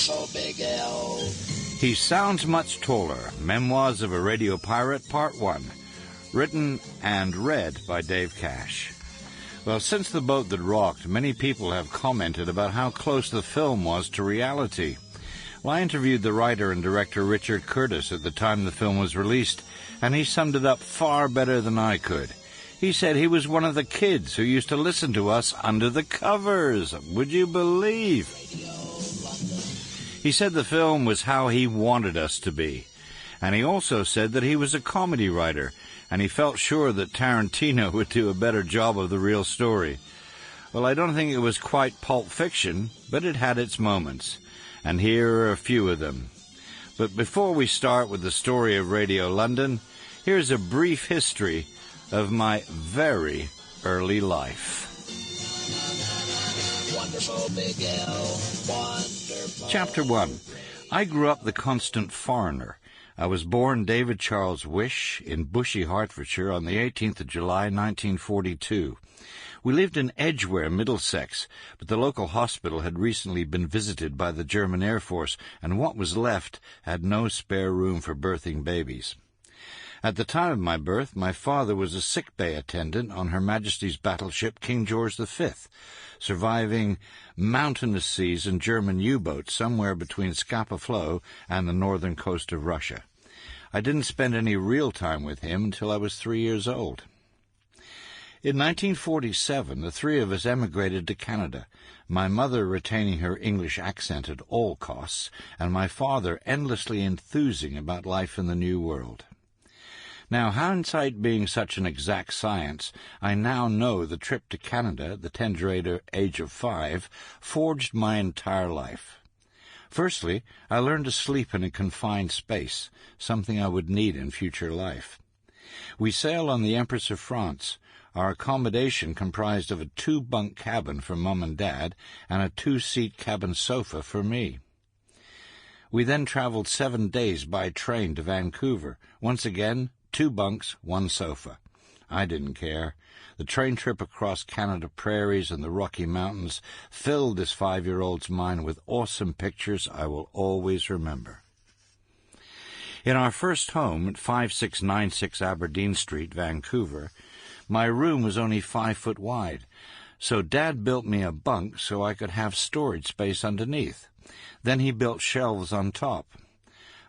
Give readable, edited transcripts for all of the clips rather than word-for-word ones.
Wonderful Big L. He Sounds Much Taller, Memoirs of a Radio Pirate, Part 1. Written and read by Dave Cash. Well, since The Boat That Rocked, many people have commented about how close the film was to reality. Well, I interviewed the writer and director Richard Curtis at the time the film was released, and he summed it up far better than I could. He said he was one of the kids who used to listen to us under the covers. Would you believe? He said the film was how he wanted us to be. And he also said that he was a comedy writer, and he felt sure that Tarantino would do a better job of the real story. Well, I don't think it was quite Pulp Fiction, but it had its moments. And here are a few of them. But before we start with the story of Radio London, here's a brief history of my very early life. Wonderful Big L. Wonderful. Chapter 1. I grew up the constant foreigner. I was born David Charles Wish in Bushey, Hertfordshire on the 18th of July, 1942. We lived in Edgware, Middlesex, but the local hospital had recently been visited by the German Air Force, and what was left had no spare room for birthing babies. At the time of my birth, my father was a sick bay attendant on Her Majesty's battleship King George V, surviving mountainous seas and German U-boats somewhere between Scapa Flow and the northern coast of Russia. I didn't spend any real time with him until I was 3 years old. In 1947, the three of us emigrated to Canada, my mother retaining her English accent at all costs, and my father endlessly enthusing about life in the New World. Now, hindsight being such an exact science, I now know the trip to Canada at the tender age of 5 forged my entire life. Firstly, I learned to sleep in a confined space, something I would need in future life. We sailed on the Empress of France. Our accommodation comprised of a 2-bunk cabin for Mum and Dad and a 2-seat cabin sofa for me. We then traveled 7 days by train to Vancouver. Once again, 2 bunks, 1 sofa. I didn't care. The train trip across Canada prairies and the Rocky Mountains filled this 5-year-old's mind with awesome pictures I will always remember. In our first home at 5696 Aberdeen Street, Vancouver, my room was only 5 foot wide, so Dad built me a bunk so I could have storage space underneath. Then he built shelves on top.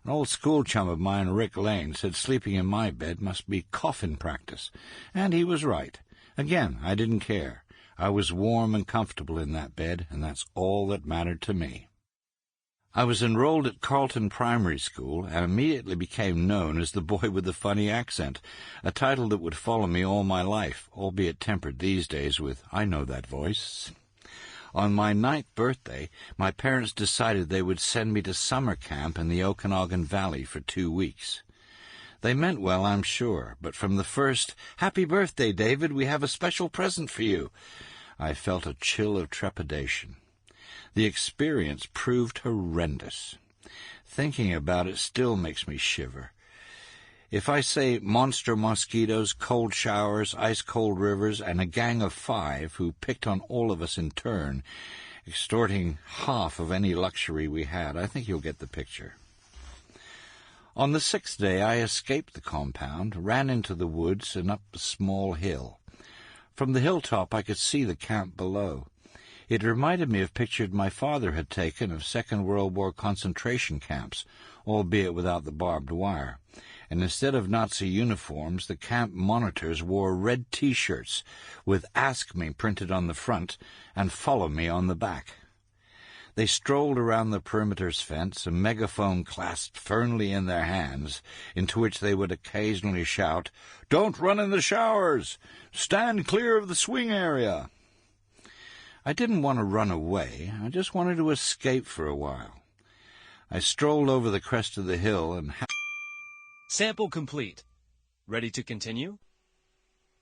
An old school chum of mine, Rick Lane, said sleeping in my bed must be coffin practice, and he was right. Again, I didn't care. I was warm and comfortable in that bed, and that's all that mattered to me. I was enrolled at Carlton Primary School and immediately became known as the boy with the funny accent, a title that would follow me all my life, albeit tempered these days with, "I know that voice." On my 9th birthday, my parents decided they would send me to summer camp in the Okanagan Valley for 2 weeks. They meant well, I'm sure, but from the first, "Happy birthday, David, we have a special present for you," I felt a chill of trepidation. The experience proved horrendous. Thinking about it still makes me shiver. If I say monster mosquitoes, cold showers, ice-cold rivers, and a gang of 5 who picked on all of us in turn, extorting half of any luxury we had, I think you'll get the picture. On the 6th day, I escaped the compound, ran into the woods, and up a small hill. From the hilltop, I could see the camp below. It reminded me of pictures my father had taken of Second World War concentration camps, albeit without the barbed wire. And instead of Nazi uniforms, the camp monitors wore red T-shirts with "Ask Me" printed on the front and "Follow Me" on the back. They strolled around the perimeter's fence, a megaphone clasped firmly in their hands, into which they would occasionally shout, "Don't run in the showers! Stand clear of the swing area!" I didn't want to run away. I just wanted to escape for a while. I strolled over the crest of the hill and... Sample complete. Ready to continue?